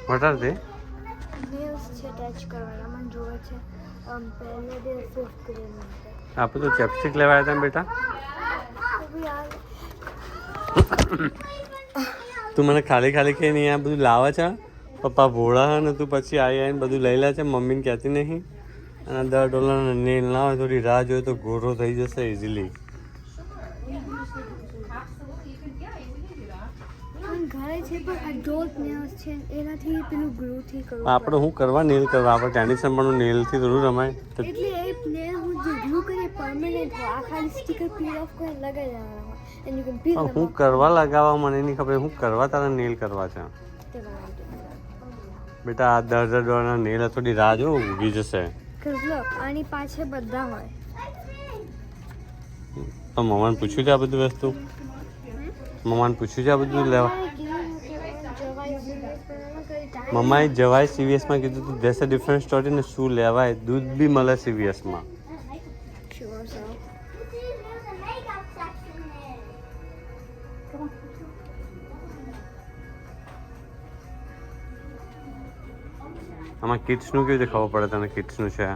What are they? Nails છે touch કરવાના મને જોવે છે પહેલે દે 5th ગ્રેડ માટે આપણે તો ચેપસ્ટિક લેવા આવ્યા હતા ને બેટા. તું મને ખાલી ખાલી કહીને અહીંયા બધું લાવે છે. પપ્પા ભોળા હે ને તું પછી આવીને બધું લઈ લે છે. મમ્મીને કહેતી નહીં. અને $10 નેલ ના હોય થોડી રાહ જોઈએ તો ગોરો થઈ જશે ઇઝીલી. ઘરે છે પણ એડોલ્ટ નેલ્સ છે એનાથી પેલું ગ્લુથી કરવું આપણે શું કરવા નેલ કરવા? આપણે ટેનિસ રમવાનું નેલથી થોડું રમાય. એટલે એ નેલ હું જે ગ્લુ કરીને પરમેનન્ટ હોય આ ખાલી સ્ટીકર પીલ ઓફ કરીને લગાવી દેવાના એન્ડ યુ કેન પીલ ધેમ હું કરવા લગાવવા મને નહીં ખબર. હું કરવા તારા નેલ કરવા છે બેટા? આ $10 નેલ થોડી રાહ જો ઉગી જશે. આની પાછળ બધા હોય. તો મમ્માને પૂછ્યું છે આ બધું વસ્તુ? મમ્માને પૂછ્યું છે આ બધું લેવા? મમ્માએ જવાય CVSમાં કીધું હતું દેસ અ ડિફરન્ટ સ્ટોરી ને શું લેવાય. દૂધ બી મળે CVSમાં. આમાં કિડ્સનું કેવી રીતે ખબર પડે તને કિડ્સનું છે?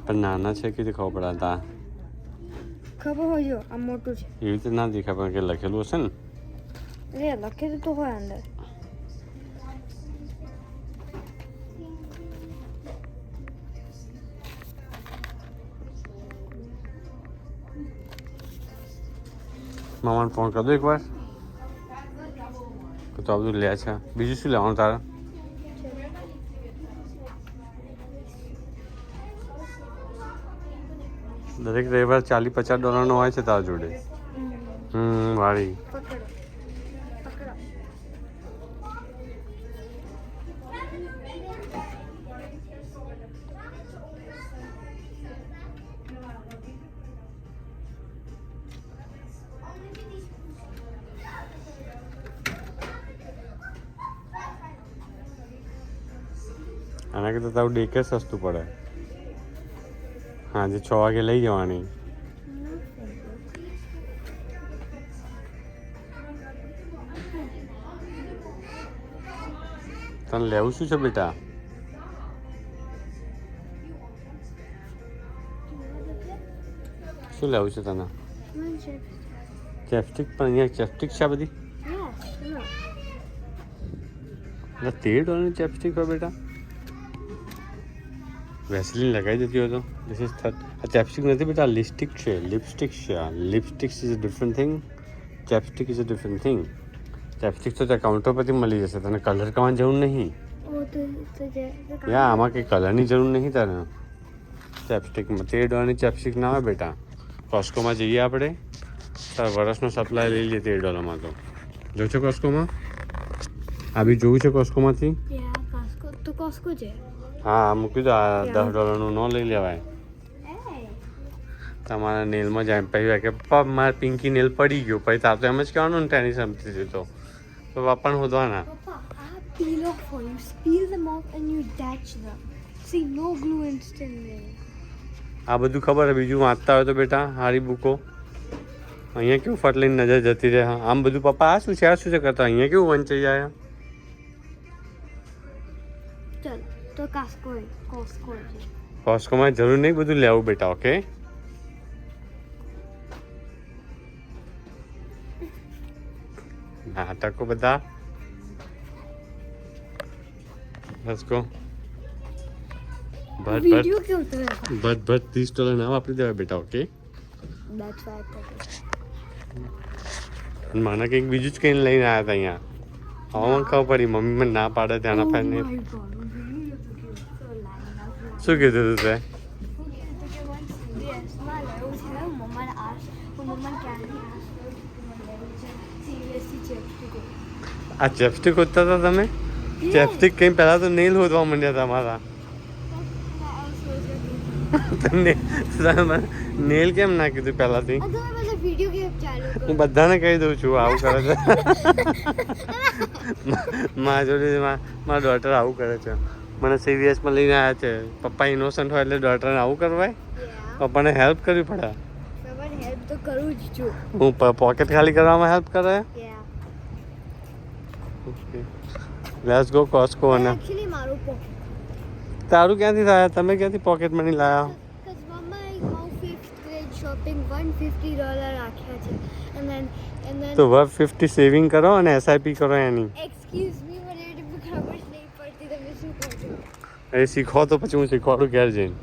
પણ નાના છે કે ખબર પડાતા? ખબર હોય જો આ મોટું છે એવી રીતે ના દેખાય પણ કે લખેલું હશે ને. લખેલું તો હોય અંદર. મામાને ફોન કરી દો એકવાર તો આ બધું લે છે. બીજું શું લેવાનું તારે? દરેક રવિવાર $40-50 હોય છે તારા જોડે. વાળી આના કરતાં તારું ડેકેર સસ્તું પડે. હાજે 6 વાગે લઈ જવાની. તને લેવું શું છે બેટા? શું લેવું છે તને? ચેપસ્ટિક. પણ અહીંયા ચેપસ્ટિક છે આ બધી? $13 ચેપસ્ટિક હોય બેટા? વેસલીન લગાવી દેતી હોય તો. ધીસ ઇઝ આ ચેપસ્ટિક નથી બેટા, લિપસ્ટિક છે. લિપસ્ટિક છે. Lipstick is a different thing. Chapstick is a different thing. Chapstick તો ત્યાં કાઉન્ટર પરથી મળી જશે. તને કલર કરવાની જરૂર નહીં. આમાં કંઈ કલરની જરૂર નહીં તને ચેપસ્ટિકમાં. $13 ચેપસ્ટિક ના હોય બેટા. કોસ્કોમાં જઈએ આપણે. વર્ષનો સપ્લાય લઈ લઈએ $13 તો. જો છો કોસ્કોમાં? આ બી જોવું છે કોસ્કોમાંથી? કોસ્કો છે. હા મૂકી દો. આ $10 ન લઈ લેવાય. તમારા નેલમાં જાય પછી કે પપ્પા મારે પિંકી નેલ પડી ગયો. પછી તાર તો એમ જ કહેવાનું ને ટેનિસ રમતી હતી તો પપ્પાને શોધવાના. Peel off for you. Peel them off and you attach them. See, no glue instantly. આ બધું ખબર છે. બીજું વાંચતા હોય તો બેટા સારી બુકો. અહીંયા કેવું ફટ લઈને નજર જતી રહે. આમ બધું પપ્પા આ શું છે કરતા? અહીંયા કેવું વંચાઈ જાય. ચાલ તો કોસ્કોમાં જરૂર નહીં બધું લેવું બેટા. ઓકે નાટકો બધા. Let's go. ભટ $30 ના વાપરી દેવાય બેટા. ઓકે મને કંઈક બીજું જ કંઈ લઈને આવ્યા હતા અહીંયા. હવે મને ખબર પડી મમ્મી મને ના પાડે ત્યાં ના પાડે. શું કીધું તું તે? આ ચેપસ્ટિક હોતા હતા તમે? ચેપસ્ટિક કઈ પહેલા તો નેલ હોદવા માંડ્યા હતા મારા તમને નેલ કેમ ના કીધું પહેલાથી વિડિયો ગેમ ચાલુ હું બધાને કહી દઉં છું આવું કરે છે મારા જોડે મારા ડોટર આવું કરે છે મને સીવીએસમાં લઈને આવ્યા છે પપ્પા ઇનોસન્ટ હોય એટલે ડોટરને આવું કરવાય પપ્પાને હેલ્પ કરવી પડે તમારે હેલ્પ તો કરું જ છું હું પોકેટ ખાલી કરવામાં હેલ્પ કરે લેટ્સ ગો કોસ્કો અને એકચ્યુઅલી મારું પોકેટ તારું ક્યાંથી થાય તમે ક્યાંથી પોકેટ મની લાયા Because Mama, my 5th grade shopping $150 રાખ્યા છે and then તો 150 સેવિંગ કરો અને એસઆઈપી કરો એની excuse me મને એટલી ખબર જ નહીં પડતી તમે શું કહો છો એ શીખો તો પછી હું શીખવાડું ઘેર જઈને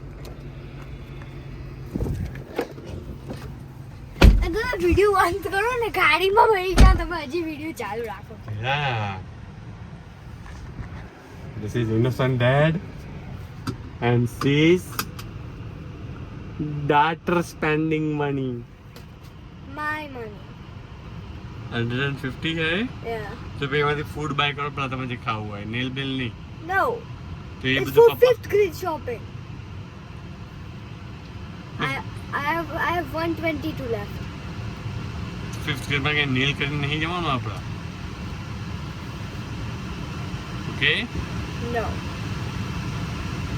અને તમે વિડિયો બંધ કરો ને ગાડીમાં બેસી ગયા તમે હજી વિડિયો ચાલુ રાખો Yeah. This is innocent dad and she's daughter spending money. my money 150 है yeah तो भाई हमारी फूड बाय करो पहला तो मुझे खाओ हुआ है नेल बिल नहीं no तो ये it's બધું for પપ્પા 5th grade shopping I have 122 left 5th grade માં કે નેલ કરીને નહીં જવાનું આપડા ઓકે no